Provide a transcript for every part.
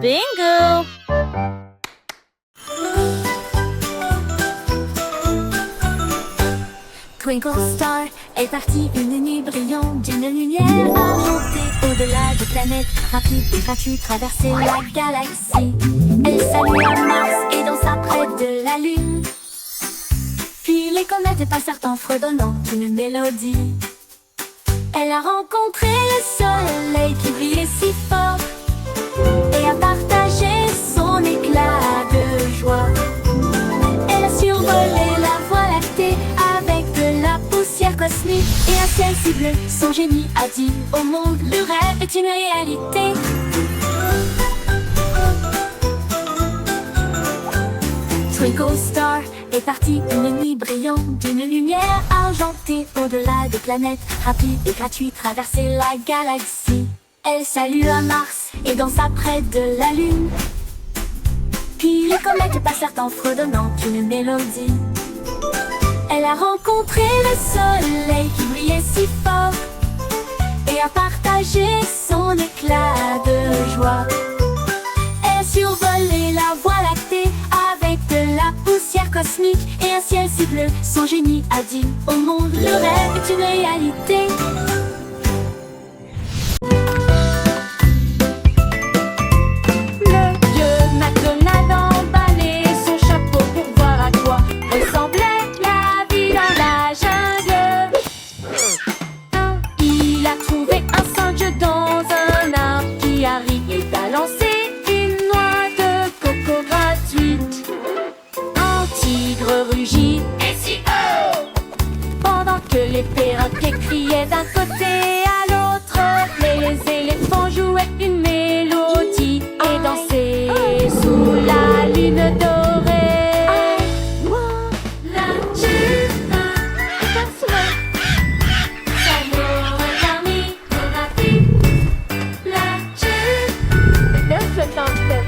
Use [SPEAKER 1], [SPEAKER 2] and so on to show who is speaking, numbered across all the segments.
[SPEAKER 1] Bingo!
[SPEAKER 2] Twinkle Star est partie une nuit brillante d'une lumière argentée. Au-delà des planètes, rapide et gratuit, traverser la galaxie. Elle salua Mars et dansa près de la Lune. Puis les comètes passèrent en fredonnant une mélodie. Elle a rencontré le soleil qui brillait si fort et a partagé son éclat de joie. Elle a survolé la voie lactée avec de la poussière cosmique et un ciel si bleu. Son génie a dit au monde, le rêve est une réalité. Twinkle Star est partie une nuit brillante d'une lumière argentée. Au-delà des planètes, rapide et gratuit, traverser la galaxie. Elle salua Mars et dansa près de la Lune. Puis les comètes passèrent en fredonnant une mélodie. Elle a rencontré le soleil qui brillait si fort et a partagé son éclat de joie. Elle a survolé la voie lactée avec de la poussière cosmique et un ciel si bleu. Son génie a dit au monde, le rêve est une réalité.
[SPEAKER 3] Les perroquets criaient d'un côté à l'autre, les éléphants jouaient une mélodie et dansaient sous la lune dorée. La Chine est un souhait, ça m'aurait permis de rater. La Chine est un souhait.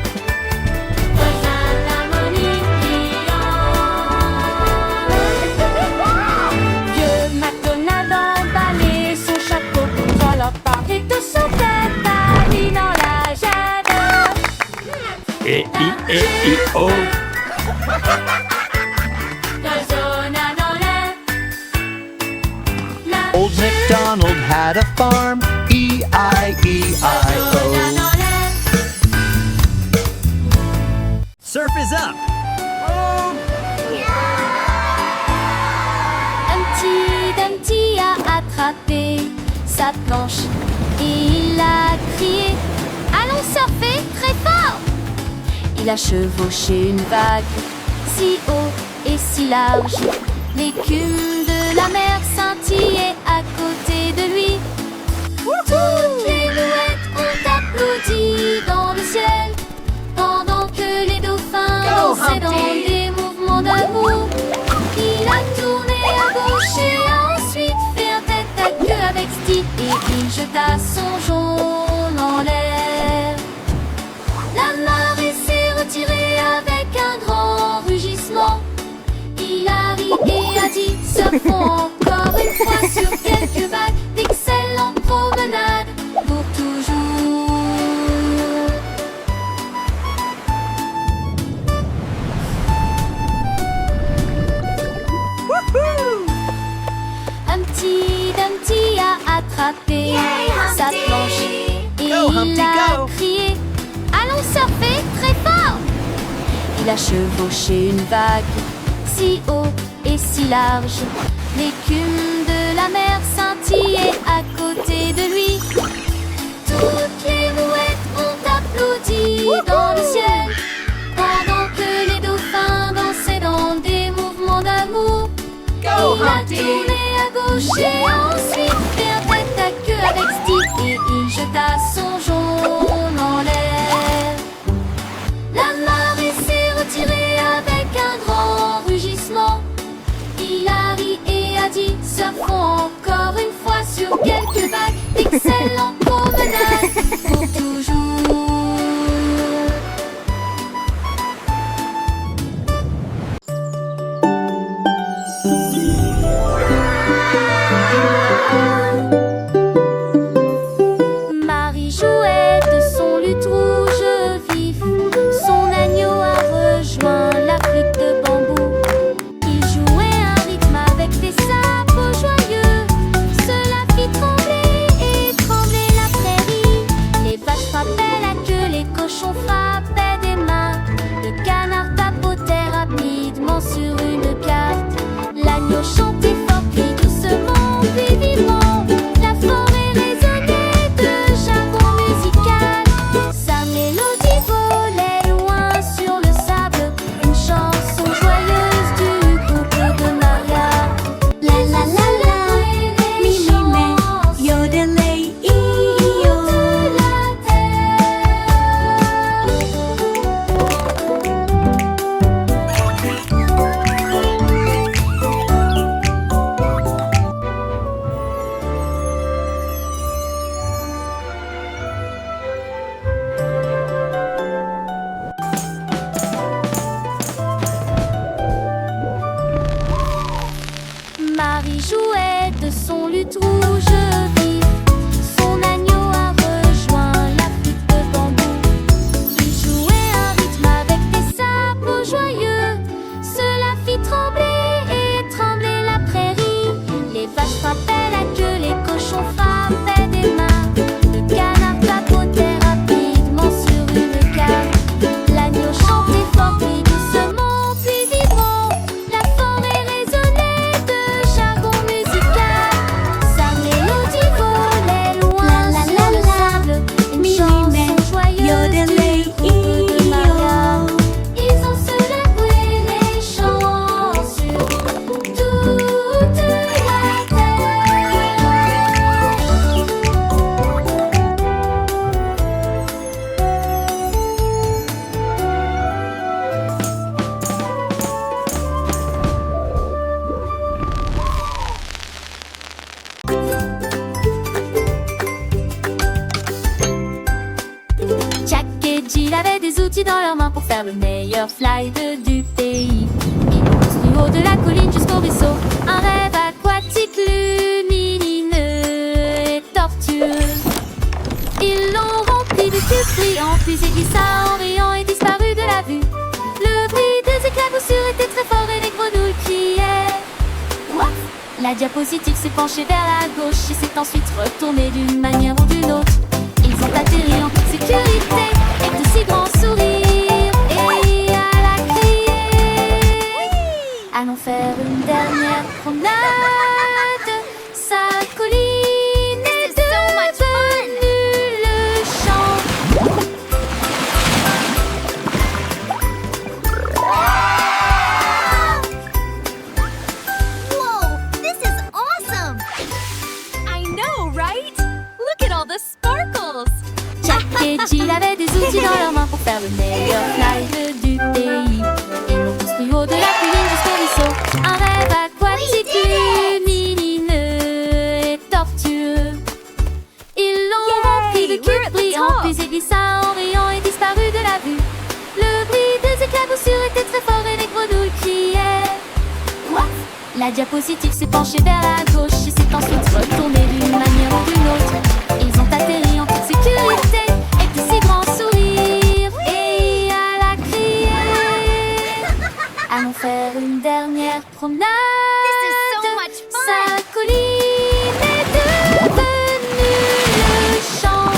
[SPEAKER 4] E-I-E-I-O. Old MacDonald had a farm. E-I-E-I-O. Surf is up.
[SPEAKER 3] Humpty Dumpty a attrapé sa planche et il a crié, allons surfer très fort. Il a chevauché une vague si haut et si large. L'écume de la mer scintillait à côté de lui. Toutes les mouettes ont applaudi dans le ciel pendant que les dauphins dansaient dans des mouvements d'amour. Il a tourné à gauche et ensuite fait un tête à queue avec Steve et il jeta son jaune en l'air. La marée s'est retirée avec un grand rugissement. Il a ri et a dit, surfons encore une fois sur quelques vagues, d'excellentes promenades pour toujours. Humpty Dumpty a attrapé sa planche et il a crié, allons surfer très fort. Il a chevauché une vague si haut et si large. L'écume de la mer scintillait à côté de lui. Toutes les mouettes ont applaudi dans le ciel pendant que les dauphins dansaient dans des mouvements d'amour. Il a tourné à gauche et ensuite fait un tête à queue avec Steve et il jeta son jaune en l'air. La marée s'est retirée avec un grand rugissement. Il a ri et a dit, surfons encore une fois sur quelques vagues, outils dans leurs mains pour faire le meilleur slide du pays. Ils montent du haut de la colline jusqu'au vaisseau, un rêve aquatique lumineux et tortueux. Ils l'ont rempli de tubes brillants, puis il glissa en riant et disparut de la vue. Le bruit des éclaboussures était très fort et les grenouilles criaient. What? La diapositive s'est penchée vers la gauche et s'est ensuite retournée d'une manière ou d'une autre. Ils ont atterri en toute sécurité avec de si grands sourires. Et à la crier, allons faire une dernière promenade. Sa colline est devenue le champ.
[SPEAKER 1] Whoa, this is awesome!
[SPEAKER 5] I know, right? Look at all the sparkles!
[SPEAKER 3] Jack et Jill avaient des outils dans leurs mains pour faire le meilleur slide du pays. Ils montent tous plus haut de la colline jusqu'au vaisseau, un rêve aquatique lumineux et tortueux. Ils l'ont rempli de
[SPEAKER 5] Yay, we're
[SPEAKER 3] cubes
[SPEAKER 5] at the
[SPEAKER 3] brillants,
[SPEAKER 5] top.
[SPEAKER 3] puis il glissa en riant et disparut de la vue. Le bruit des éclaboussures était très fort et les grenouilles criaient. What? La diapositive s'est penchée vers la gauche et s'est ensuite retournée d'une manière ou d'une autre. Ils ont atterri en toute sécurité avec de si grands sourires. Et à la crier, allons faire une dernière promenade.
[SPEAKER 1] This is so much fun!
[SPEAKER 3] Sa colline est devenue le champ.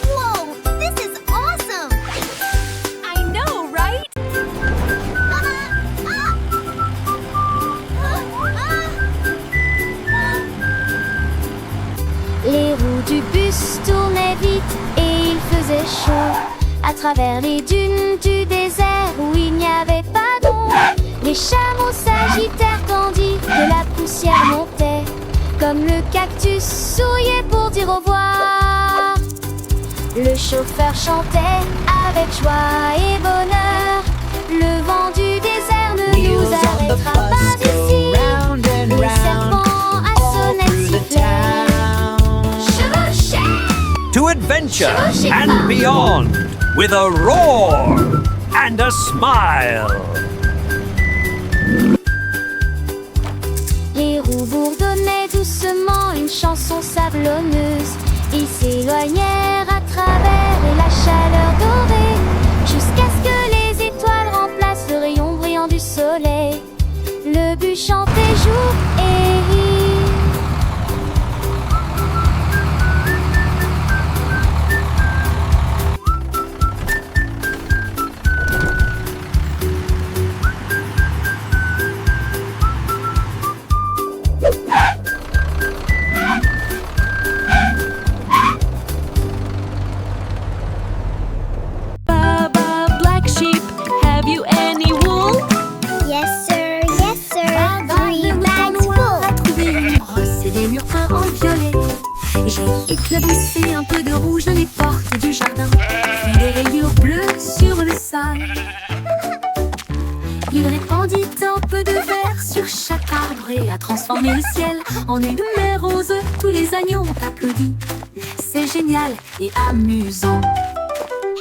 [SPEAKER 1] Whoa, this is awesome!
[SPEAKER 5] I know, right?
[SPEAKER 3] Les roues du bus tournaient vite et il faisait chaud. À travers les dunes du désert où il n'y avait pas d'ombre, les chameaux s'agitèrent tandis que la poussière montait. Comme le cactus souriait pour dire au revoir. Le chauffeur chantait avec joie et bonheur. Le vent du désert ne nous
[SPEAKER 4] Wheels on the
[SPEAKER 3] arrêtera
[SPEAKER 4] bus
[SPEAKER 3] pas
[SPEAKER 4] go
[SPEAKER 3] ici.
[SPEAKER 4] round and
[SPEAKER 3] Les
[SPEAKER 4] round
[SPEAKER 3] serpents à
[SPEAKER 4] all
[SPEAKER 3] sonnette
[SPEAKER 4] through the
[SPEAKER 3] sifflaient.
[SPEAKER 4] town.
[SPEAKER 3] Chevauchait.
[SPEAKER 6] To adventure
[SPEAKER 3] Chevauchez
[SPEAKER 6] and
[SPEAKER 3] pas.
[SPEAKER 6] beyond with a roar and a smile.
[SPEAKER 3] Les roues bourdonnaient doucement une chanson sablonneuse. Ils s'éloignèrent à travers et la chaleur dorée, jusqu'à ce que les étoiles remplacent le rayon brillant du soleil. Le but chantait jour et nuit.
[SPEAKER 5] Baba, black sheep, have you any wool?
[SPEAKER 1] Yes, sir, three bags full.
[SPEAKER 2] A trouvé une brosse et des murs peints en violet. J'ai éclaboussé un peu de rouge les portes du jardin, puis des rayures bleues sur le sol. Il répandit un peu de vert sur chaque arbre et a transformé le ciel en une mer rose. Tous les agneaux ont applaudi. C'est génial et amusant.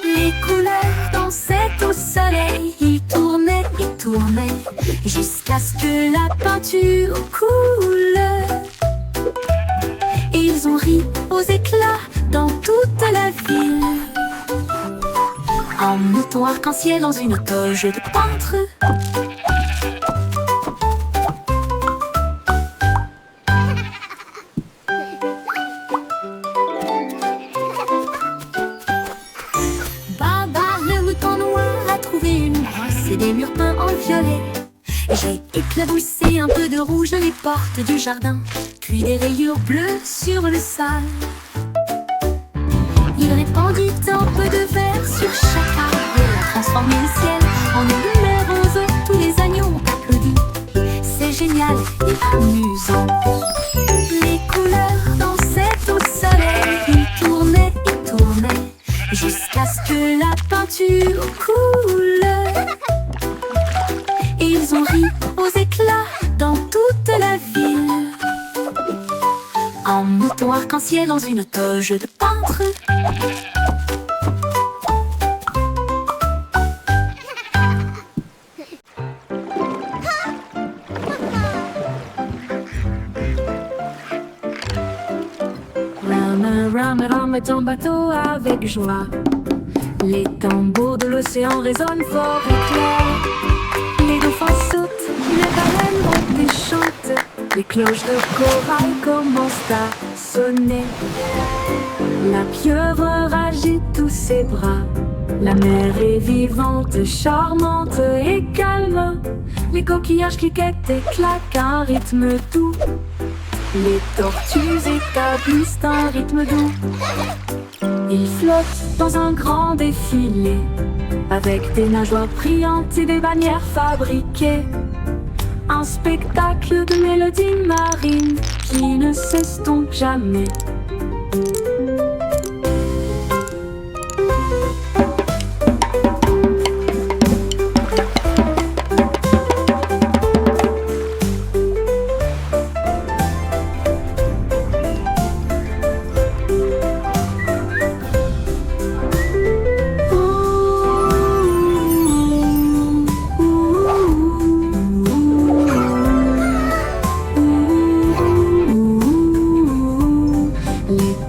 [SPEAKER 2] Les couleurs dansaient au soleil. Ils tournaient et tournaient jusqu'à ce que la peinture coule. Ils ont ri aux éclats dans toute la ville. Un mouton arc-en-ciel dans une toge de peintre. Baba, le mouton noir, a trouvé une brosse et des murs peints en violet. J'ai éclaboussé un peu de rouge les portes du jardin, puis des rayures bleues sur le sol. Il répandit un peu de vert sur chaque arbre et a transformé le ciel en une mer rose. Tous les agneaux ont applaudi. C'est génial et amusant. Les couleurs dansaient au soleil. Ils tournaient et tournaient jusqu'à ce que la peinture coule. Ils ont ri aux éclats dans toute la ville. Un mouton arc-en-ciel dans une toge de peintre. Rame, rame, rame ton bateau avec joie. Les tambours de l'océan résonnent fort et clair. Les dauphins sautent, les baleines montent et chantent. Les cloches de corail commencent à sonner. La pieuvre agite tous ses bras. La mer est vivante, charmante et calme. Les coquillages cliquettent et claquent à un rythme doux. Les tortues établissent un rythme doux. Ils flottent dans un grand défilé, avec des nageoires brillantes et des bannières fabriquées. Un spectacle de mélodies marines qui ne s'estompe jamais.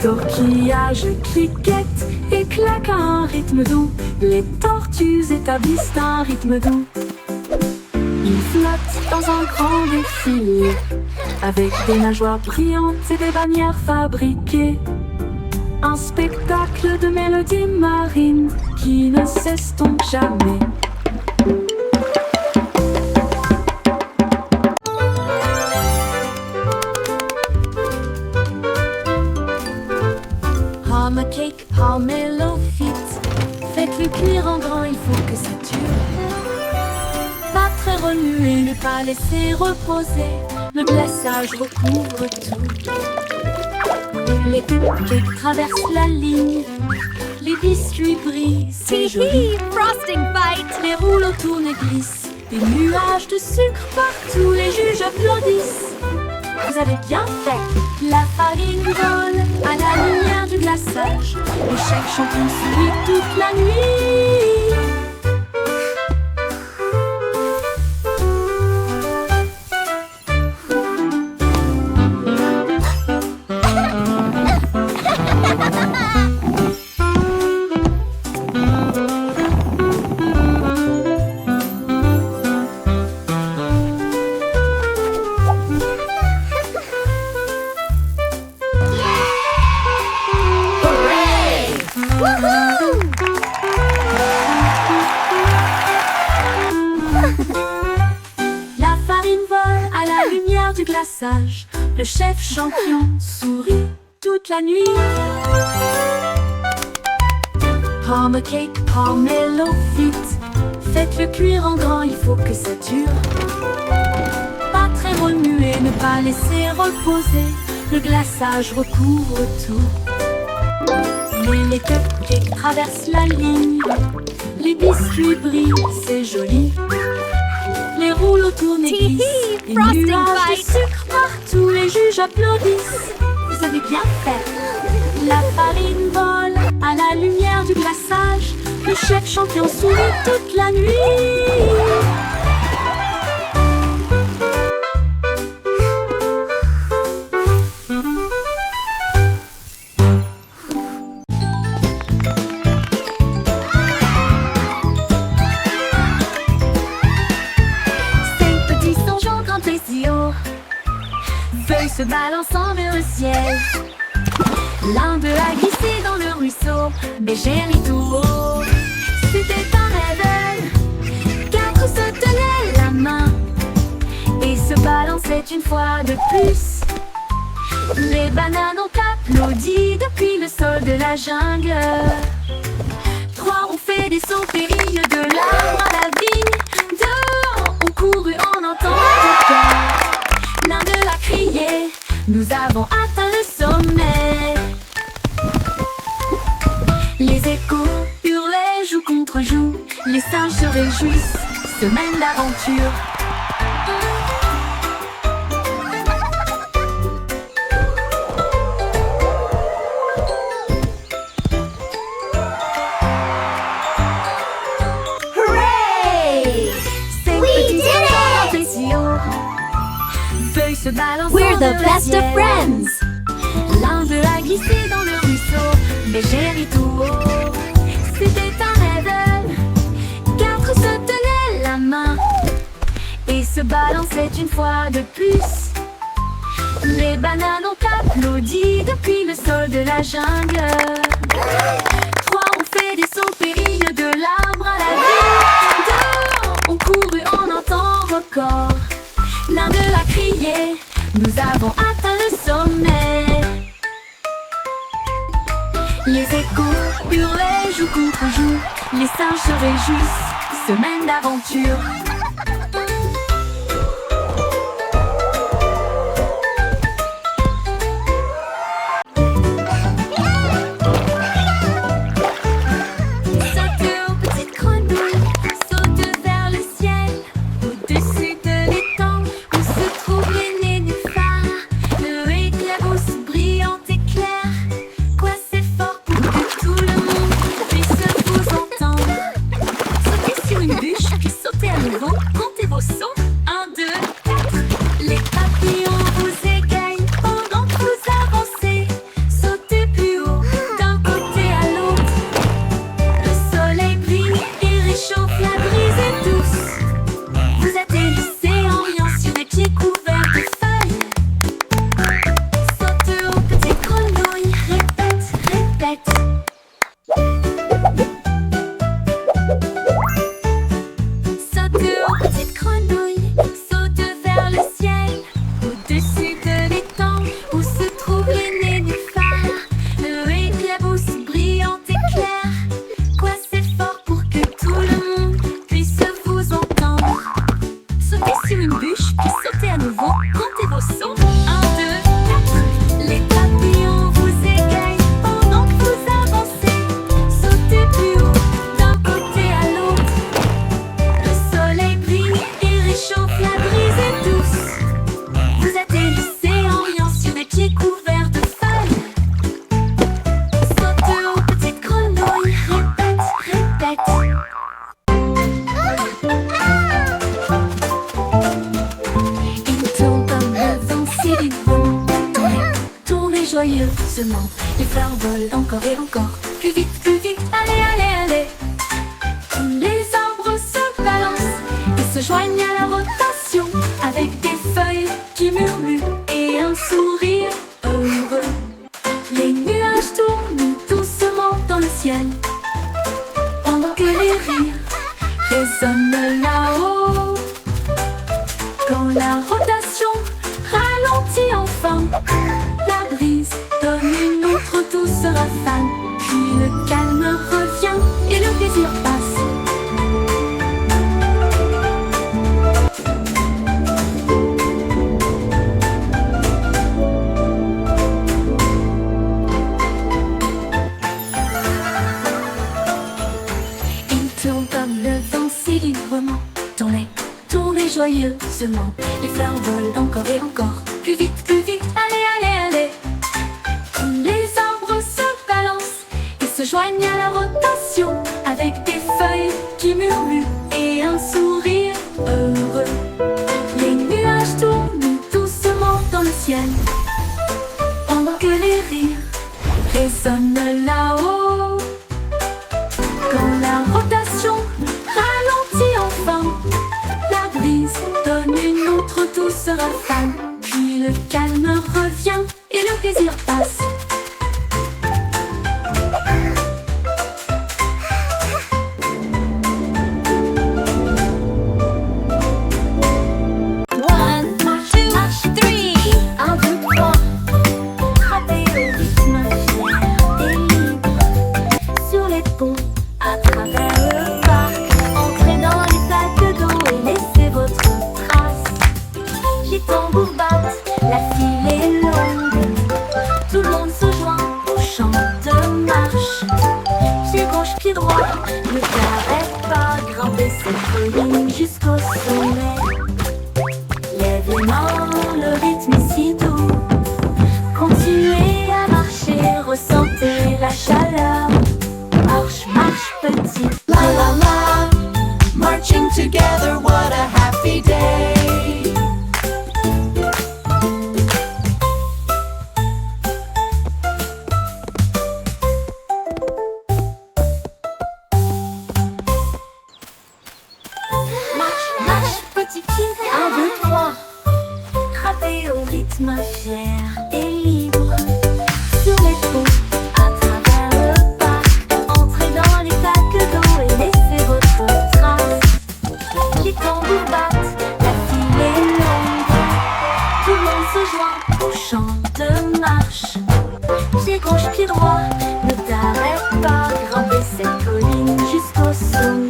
[SPEAKER 2] Tortillages cliquettent et claquent à un rythme doux. Les tortues établissent un rythme doux. Ils flottent dans un grand défilé, avec des nageoires brillantes et des bannières fabriquées. Un spectacle de mélodies marines qui ne s'estompe jamais. Pomme cake, pomelo fit. Faites-le cuire en grand, il faut que ça dure. Pas très remuer, ne pas laisser reposer. Le glaçage recouvre tout. Les cakes traversent la ligne. Les biscuits brillent, c'est joli.
[SPEAKER 5] Frosting fight!
[SPEAKER 2] Les rouleaux tournent et glissent. Des nuages de sucre partout, les juges applaudissent. Vous avez bien fait. La farine vole à la lumière du glaçage. Le chef champion sourit toute la nuit. La farine vole à la lumière du glaçage. Le chef champion sourit toute la nuit. Pomme cake, pomelo fit. Faites-le cuire en grand, il faut que ça dure. Pas très remuer, ne pas laisser reposer. Le glaçage recouvre tout. Les cupcakes traversent la ligne. Les biscuits brillent, c'est joli. Les rouleaux tournent et glissent. Des
[SPEAKER 5] Frosting
[SPEAKER 2] nuages de
[SPEAKER 5] fight.
[SPEAKER 2] sucre partout, les juges applaudissent. Vous avez bien fait. La farine vole à la lumière du glaçage. Le chef champion sourit toute la nuit. Feuilles se balançant vers le ciel. L'un d'eux a glissé dans le ruisseau, mais j'ai ri tout haut. C'était un rêve. 4 se tenaient la main et se balançaient une fois de plus. Les bananes ont applaudi depuis le sol de la jungle. 3 ont fait des sauts périlleux de l'arbre à la vigne. 2 ont couru en entendant le cœur. L'un d'eux a crié, nous avons atteint le sommet. Les échos hurlaient joue contre joue. Les singes se réjouissent, semaine d'aventure.
[SPEAKER 3] the best of friends.
[SPEAKER 2] L'un d'eux a glissé dans le ruisseau, mais j'ai ri tout haut. C'était un rêve. 4 se tenaient la main et se balançaient une fois de plus. Les bananes ont applaudi depuis le sol de la jungle. 3 ont fait des sauts périlleux de l'arbre à la vie. 2 ont couru en un temps record. L'un d'eux a crié, nous avons atteint le sommet. Les échos hurlaient jour contre jour. Les singes se réjouissent, semaine d'aventure. Saute aux petites grenouilles, saute vers le ciel. Au-dessus de l'étang où se trouvent les nénuphars. Le éclabousse brillante et claire. Quoi c'est fort pour que tout le monde puisse vous entendre. Sautez sur une bûche, puis sautez à nouveau. Comptez vos sauts. 1, 2, 4. Les papillons vous égayent pendant que vous avancez. Sautez plus haut, d'un côté à l'autre. Le soleil brille et réchauffe la brise est douce. Vous atterrissez en riant sur des pieds couverts de feuilles. Saute aux petites grenouilles, répète, répète. Saute aux petites grenouilles, saute vers le ciel. Au-dessus de l'étang où se trouvent les nénuphars. Le éclabousse brillante et claire. Quoi c'est fort pour que tout le monde puisse vous entendre. Sautez sur une bûche, puis sautez à nouveau. Comptez vos sauts. 1, 2, 4. Les papillons vous égayent pendant que vous avancez. Sautez plus haut, d'un côté à l'autre. Le soleil brille et réchauffe la brise est douce. Vous atterrissez en riant sur des pieds couverts de feuilles. Saute aux petites grenouilles, répète, répète. Il tourne comme le vent si vite vent. Tournez, tournez joyeusement. Les fleurs volent encore et encore. Plus vite, allez, allez, allez. Tous les arbres se balancent et se joignent à la rotation. Avec des feuilles qui murmurent et un sourire heureux. Les nuages tournent doucement dans le ciel. Pendant que les rires résonnent là-haut. Quand la rotation ralentit enfin, la brise donne une autre douce rafale. Puis le calme revient et le plaisir passe. Il tourne comme le vent si librement. Tournez, tournez joyeusement. Les fleurs volent encore et encore. Plus vite, allez, allez, allez. Tous les arbres se balancent et se joignent à la rotation. Avec des feuilles qui murmurent et un sourire heureux. Les nuages tournent doucement dans le ciel. Pendant que les rires résonnent là-haut. Quand la rotation ralentit enfin, la brise donne une autre douce rafale. Puis le calme revient et le plaisir passe.
[SPEAKER 5] One, two, three.
[SPEAKER 2] 1, 2, 3. Frappez au rythme fier et libre. Sur les ponts, à travers le parc. Entrez dans les sacs d'eau et laissez votre trace. Les tambours battent, la file est longue. Tout le monde se joint au chant de marche. Pied gauche, pied droit, ne t'arrête pas. Grimper cette colline jusqu'au sommet. Lève les mains, le rythme est si doux. Continuez à marcher, ressentez la chaleur. Marche, marche petit.
[SPEAKER 4] La la la, marching together, what a happy day.
[SPEAKER 2] gauche. Pied gauche, pied droit, ne t'arrête pas, grimper cette colline jusqu'au sommet.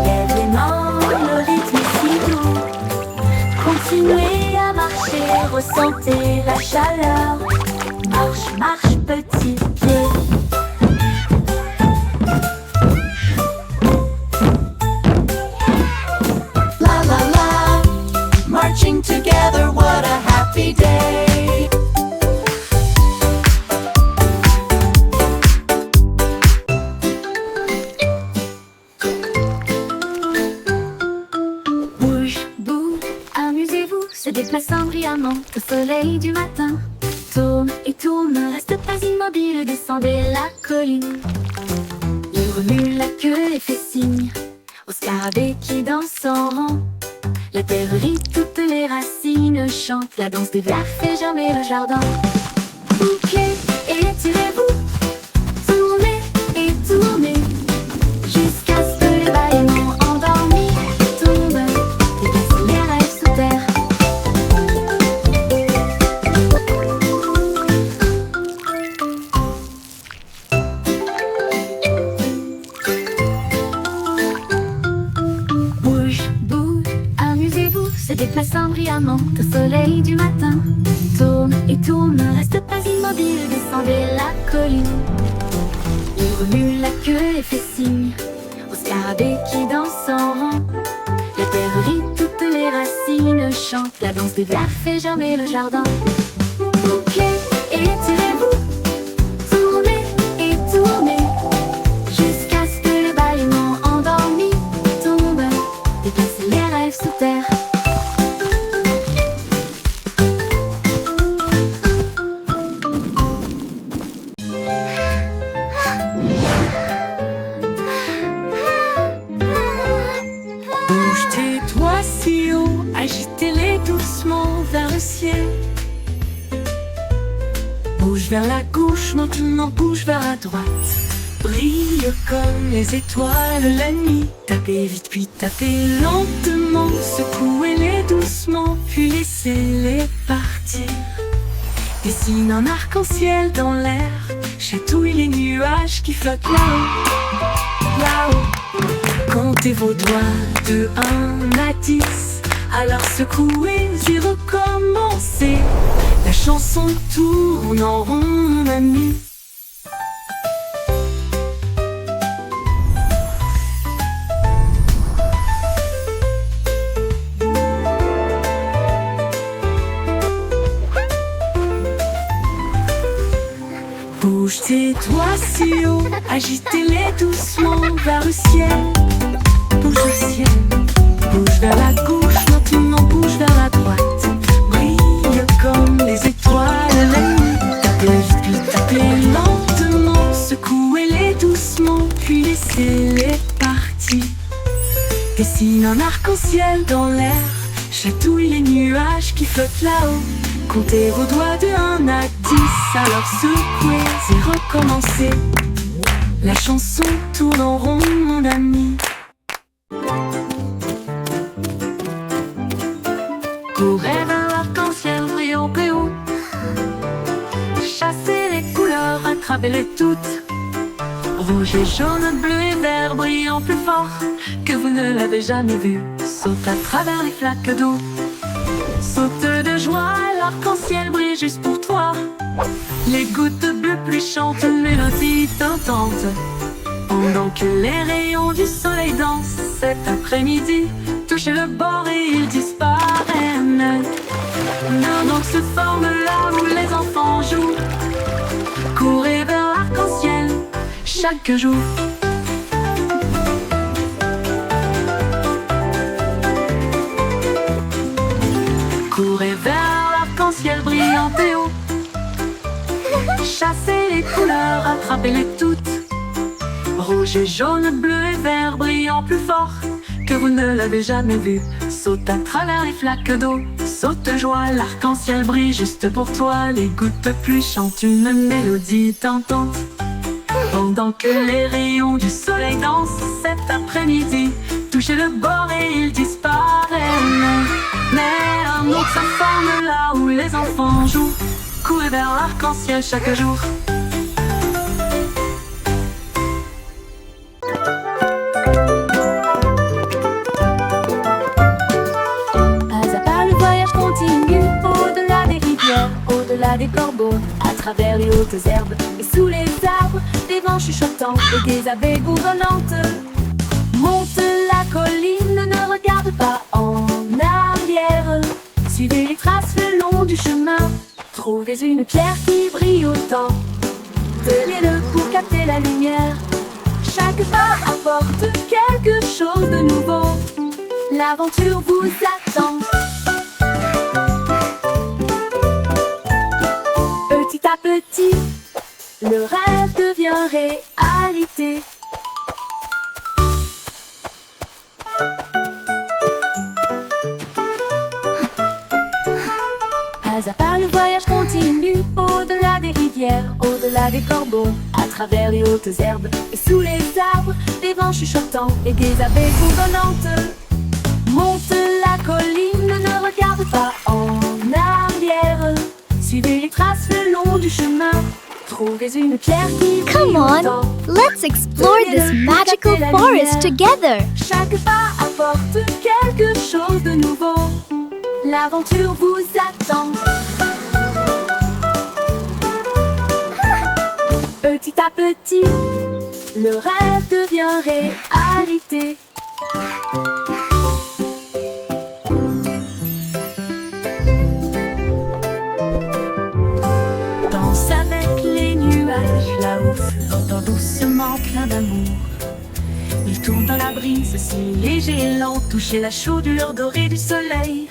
[SPEAKER 2] Lève les mains, le rythme est si doux. Continuez à marcher, ressentez la chaleur. Marche, marche, petit pied.
[SPEAKER 4] La la la, marching together, what a happy day.
[SPEAKER 2] Bouge, bouge, amusez-vous, se déplaçant brillamment au soleil du matin. Tourne et tourne, ne reste pas immobile, descendez la colline. Il remue la queue et fait signe au scarabée qui danse en rang. La terre rit, toutes les racines chantent, la danse des vers fait germer le jardin. Bouquez et étirez-vous, tournez et tournez, jusqu'à ce que les bâillements endormis tombent et glissent les rêves sous terre. Bouge, bouge, amusez-vous, se déplaçant brillamment au soleil du matin. Tourne et tourne, ne reste pas immobile, descendez la colline. Il remue la queue et fait signe au scarabée qui danse en rang. La terre rit, toutes les racines chantent, la danse des vers fait germer le jardin. Bouquez et étirez-vous, tournez et tournez, jusqu'à ce que les bâillements endormis tombent et glissent les rêves sous terre.
[SPEAKER 7] Bouge tes doigts si haut, agitez-les doucement vers le ciel. Bouge vers la gauche, maintenant bouge vers la droite. Brille comme les étoiles la nuit. Tapez vite puis tapez lentement. Secouez-les doucement puis laissez-les partir. Dessine un arc-en-ciel dans l'air. Chatouille les nuages qui flottent là-haut, là-haut. Comptez vos doigts de 1 à 10. Alors secouez et recommencez. La chanson tourne en rond, mon ami. Bouge tes doigts si haut, agitez-les doucement vers le ciel. Bouge au ciel, bouge vers la gauche, maintenant bouge vers la droite. Brille comme les étoiles la nuit. Tapez vite puis tapez lentement. Secouez-les doucement puis laissez-les partir. Dessine un arc-en-ciel dans l'air. Chatouille les nuages qui flottent là-haut. Comptez vos doigts de 1 à 10. Alors secouez et recommencez. La chanson tourne en rond, mon ami. Courez vers l'arc-en-ciel brillant plus haut. Chassez les couleurs, attrapez-les toutes. Rouge et jaune, bleu et vert brillant plus fort que vous ne l'avez jamais vu. Saute à travers les flaques d'eau. Saute de joie, l'arc-en-ciel brille juste pour toi. Les gouttes bleues pluie chantent une mélodie tentante. Pendant que les rayons du soleil dansent cet après-midi, touchez le bord et ils disparaissent. Nos donc se forment là où les enfants jouent. Courez vers l'arc-en-ciel chaque jour. Courez vers l'arc-en-ciel brillant et haut. Chassez les couleurs, attrapez-les toutes. Rouge et jaune, bleu et vert brillant plus fort que vous ne l'avez jamais vu. Saute à travers les flaques d'eau. Saute de joie, l'arc-en-ciel brille juste pour toi. Les gouttes de pluie chantent une mélodie tentante. Pendant que les rayons du soleil dansent cet après-midi, touchez le bord et ils disparaissent. Mais un autre se forme là où les enfants jouent. courir vers l'arc-en-ciel chaque jour. Pas à pas, le voyage continue, au-delà des rivières, au-delà des corbeaux, à travers les hautes herbes et sous les arbres, des vents chuchotants et des abeilles bourdonnantes. Monte la colline, ne regarde pas en arrière. Suivez les traces le long du chemin. Trouvez une pierre qui brille autant. Tenez-le pour capter la lumière. Chaque pas apporte quelque chose de nouveau. L'aventure vous attend. Petit à petit, le rêve devient réalité. Pas à pas, le voyage continue, au-delà des rivières, au-delà des corbeaux, à travers les hautes herbes et sous les arbres, des vents chuchotants et des abeilles bourdonnantes. Monte la colline, ne regarde pas en arrière. Suivez les traces le long du chemin. Trouvez une pierre qui brille
[SPEAKER 1] Come on,
[SPEAKER 7] autant.
[SPEAKER 1] let's explore this magical forest together.
[SPEAKER 7] Chaque pas apporte quelque chose de nouveau. L'aventure vous attend. Petit à petit, le rêve devient réalité. Danse avec les nuages, là-haut flottant doucement plein d'amour. Il tourne dans la brise, si léger et lent, toucher la chaudure dorée du soleil.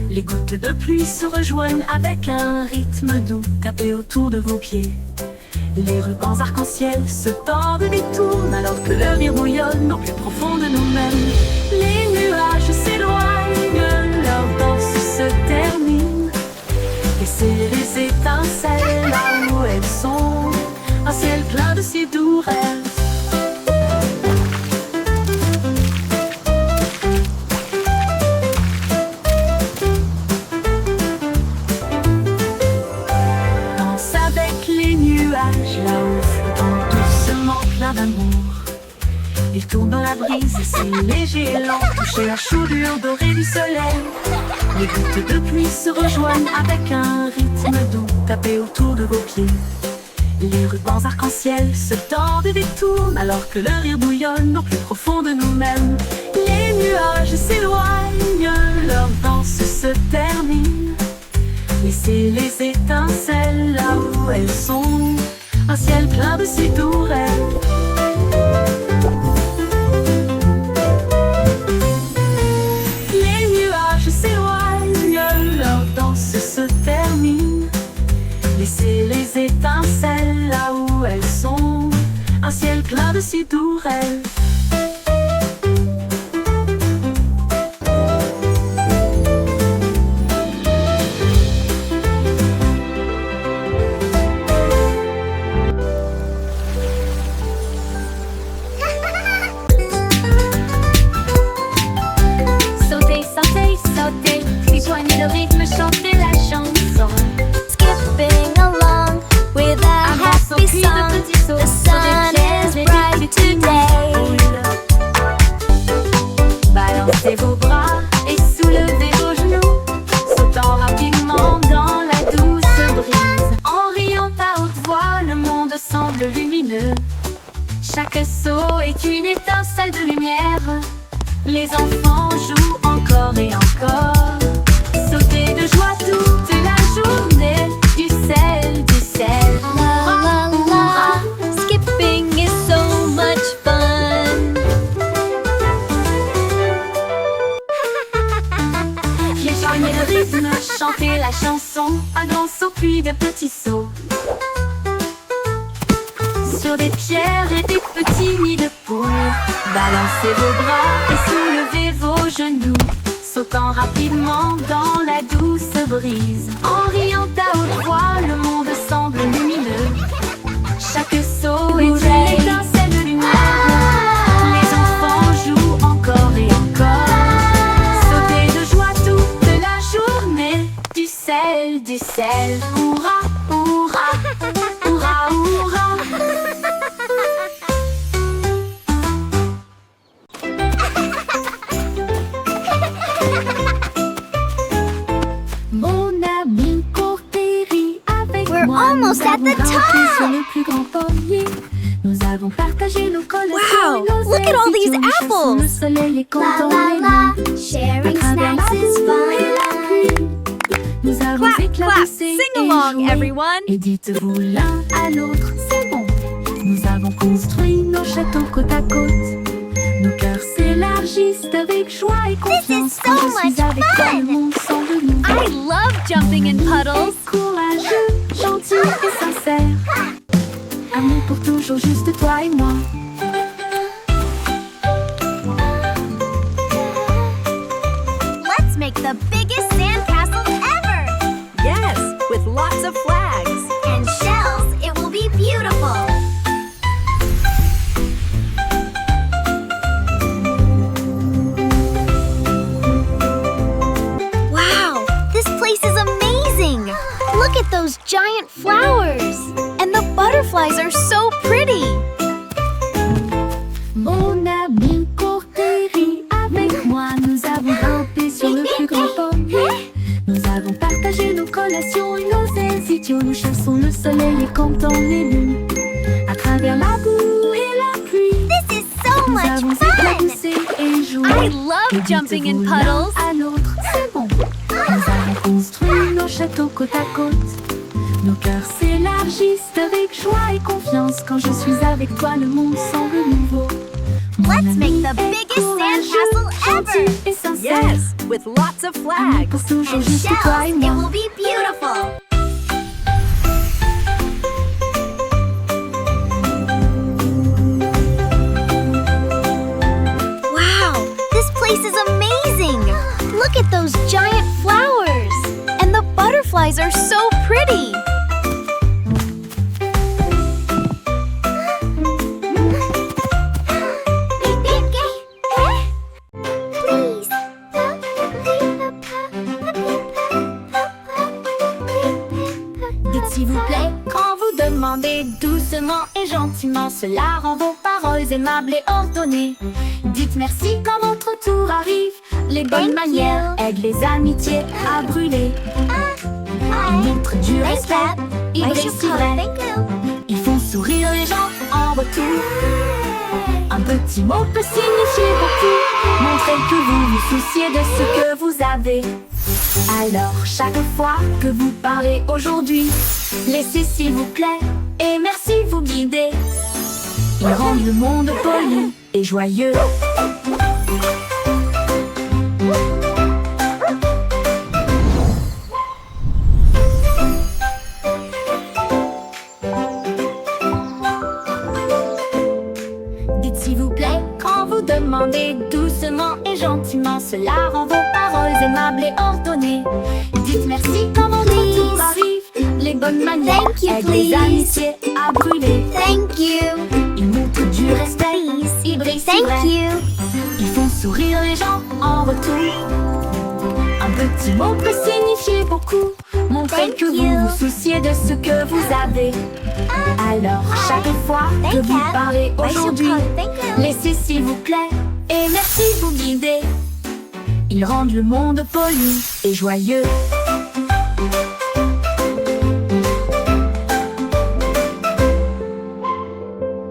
[SPEAKER 7] Les gouttes de pluie se rejoignent avec un rythme doux, tapé autour de vos pieds. Les rubans arc-en-ciel se tordent et détournent alors que le rire bouillonne au plus profond de nous-mêmes. Les nuages s'éloignent, leur danse se termine. Laissez les étincelles là où elles sont, un ciel plein de si doux rêves. Là-haut, flottant doucement plein d'amour. Il tourne dans la brise, si léger et lent, toucher la chaudure dorée du soleil. Les gouttes de pluie se rejoignent avec un rythme doux, tapé autour de vos pieds. Les rubans arc-en-ciel se tordent et détournent alors que le rire bouillonne au plus profond de nous-mêmes. Les nuages s'éloignent, leur danse se termine. Laissez les étincelles là où elles sont, un ciel plein de si doux rêves. Les nuages s'éloignent, leur danse se termine. Laissez les étincelles là où elles sont, un ciel plein de si doux rêves.
[SPEAKER 3] Rejoignez le rythme, chantez la chanson.
[SPEAKER 1] Skipping along with a happy song. The sun is bright today.
[SPEAKER 3] Balancez vos bras et soulevez vos genoux, sautant rapidement dans la douce brise. En riant à haute voix, le monde semble lumineux. Chaque saut est une étincelle de lumière. Les enfants jouent encore et encore. Sautez de joie toute la journée. Du sel, du sel.
[SPEAKER 1] La la la, skipping is so much fun.
[SPEAKER 3] Rejoignez le rythme, chantez la chanson. Un grand saut puis de petits sauts. Sur des pierres et des petits nids de poules. Balancez vos bras et soulevez vos genoux, sautant rapidement dans la douce brise. En riant à haute voix, le monde semble lumineux. Chaque saut est une étincelle de lumière. Les enfants jouent encore et encore. Sautez de joie toute la journée. Du sel, du sel.
[SPEAKER 7] hurrah, hurrah, hurrah, hurrah. Mon ami Cortéry, avec
[SPEAKER 1] We're
[SPEAKER 7] moi,
[SPEAKER 1] almost
[SPEAKER 7] nous
[SPEAKER 1] at
[SPEAKER 7] avons
[SPEAKER 1] the
[SPEAKER 7] grimpé
[SPEAKER 1] top.
[SPEAKER 7] sur le plus grand pommier. Nous avons partagé nos collations
[SPEAKER 1] Wow,
[SPEAKER 7] et nos
[SPEAKER 1] look at all
[SPEAKER 7] ailes.
[SPEAKER 1] these
[SPEAKER 7] Si tu nous chasses sous le
[SPEAKER 1] apples.
[SPEAKER 7] soleil et quand
[SPEAKER 1] La
[SPEAKER 7] on
[SPEAKER 1] la
[SPEAKER 7] est
[SPEAKER 1] la,
[SPEAKER 7] nu.
[SPEAKER 1] sharing
[SPEAKER 7] À travers la
[SPEAKER 1] snacks is
[SPEAKER 7] boue et la
[SPEAKER 1] fun.
[SPEAKER 7] pluie, nous avons
[SPEAKER 5] Clap, clap,
[SPEAKER 7] éclaboussé
[SPEAKER 5] sing
[SPEAKER 7] et
[SPEAKER 5] along,
[SPEAKER 7] joué.
[SPEAKER 5] everyone.
[SPEAKER 7] Et dites-vous l'un à l'autre, c'est bon. Nous avons construit nos châteaux côte à côte. Nos cœurs s'élargissent avec joie et confiance.
[SPEAKER 1] so
[SPEAKER 7] Quand je suis
[SPEAKER 1] much
[SPEAKER 7] avec toi,
[SPEAKER 1] fun.
[SPEAKER 7] le monde semble nouveau.
[SPEAKER 5] I love jumping in puddles.
[SPEAKER 7] Courageux, gentil et sincère. Amour pour toujours, juste toi et moi.
[SPEAKER 1] Let's make the biggest sandcastle ever.
[SPEAKER 5] Yes, with lots of flags.
[SPEAKER 1] And shells, it will be beautiful. Wow, this place is amazing. Look at those giant flowers. And the butterflies are so pretty.
[SPEAKER 7] Mon ami Cortéry, avec moi, nous avons grimpé sur le plus grand pommier. Nous avons partagé nos collations et nos ailes idiots. Nous chassons le soleil et comptons les nuits. À travers la boue et la pluie,
[SPEAKER 1] This is so
[SPEAKER 7] nous
[SPEAKER 1] much
[SPEAKER 7] avons
[SPEAKER 1] fun.
[SPEAKER 7] éclaboussé et joué.
[SPEAKER 5] I
[SPEAKER 7] Et
[SPEAKER 5] love jumping in
[SPEAKER 7] dites-vous l'un
[SPEAKER 5] puddles.
[SPEAKER 7] à l'autre, c'est bon. Nous avons construit nos châteaux côte à côte. Nos cœurs s'élargissent avec joie et confiance. Quand je suis avec toi, le monde semble nouveau. Mon
[SPEAKER 1] Let's
[SPEAKER 7] ami
[SPEAKER 1] make the
[SPEAKER 7] est
[SPEAKER 1] biggest
[SPEAKER 7] courageux,
[SPEAKER 1] sandcastle ever.
[SPEAKER 7] gentil et sincère.
[SPEAKER 5] Yes, with lots of
[SPEAKER 7] Amour pour
[SPEAKER 5] flags.
[SPEAKER 7] toujours,
[SPEAKER 1] And
[SPEAKER 7] juste toi
[SPEAKER 1] shells,
[SPEAKER 7] et
[SPEAKER 1] it
[SPEAKER 7] moi.
[SPEAKER 1] will be beautiful. Wow, this place is amazing. Look at those giant flowers. And the butterflies are so pretty. Please.
[SPEAKER 7] Dites s'il vous plaît quand vous demandez doucement et gentiment. Cela rend vos paroles aimables et ordonnées. Dites merci quand votre tour arrive. Les bonnes
[SPEAKER 1] Thank
[SPEAKER 7] manières
[SPEAKER 1] you.
[SPEAKER 7] aident les amitiés à brûler. Ils montrent du respect, ils brisent si vrai.
[SPEAKER 1] Thank you.
[SPEAKER 7] Ils font sourire les gens en retour. Un petit mot peut signifier beaucoup. Montrez que vous vous souciez de ce que vous avez. Alors chaque fois que vous parlez aujourd'hui, laissez s'il vous plaît et merci vous guider. Ils rendent le monde poli et joyeux. Dites s'il vous plaît quand vous demandez doucement et gentiment. Cela rend vos paroles aimables et ordonnées. Dites merci quand votre tour arrive. Les bonnes manières
[SPEAKER 1] Thank you,
[SPEAKER 7] aident les
[SPEAKER 1] please.
[SPEAKER 7] amitiés à brûler.
[SPEAKER 1] Thank you.
[SPEAKER 7] Ils montrent du respect,
[SPEAKER 1] Please.
[SPEAKER 7] ils brisent si
[SPEAKER 1] Thank
[SPEAKER 7] vrai.
[SPEAKER 1] you.
[SPEAKER 7] Ils font sourire les gens en retour. Un petit mot peut signifier beaucoup. Montrez
[SPEAKER 1] Thank
[SPEAKER 7] que
[SPEAKER 1] you.
[SPEAKER 7] vous vous souciez de ce que vous avez. Alors chaque fois que
[SPEAKER 1] Thank
[SPEAKER 7] vous
[SPEAKER 1] you.
[SPEAKER 7] parlez aujourd'hui,
[SPEAKER 1] Thank you.
[SPEAKER 7] laissez s'il vous plaît et merci vous guider. Ils rendent le monde poli et joyeux.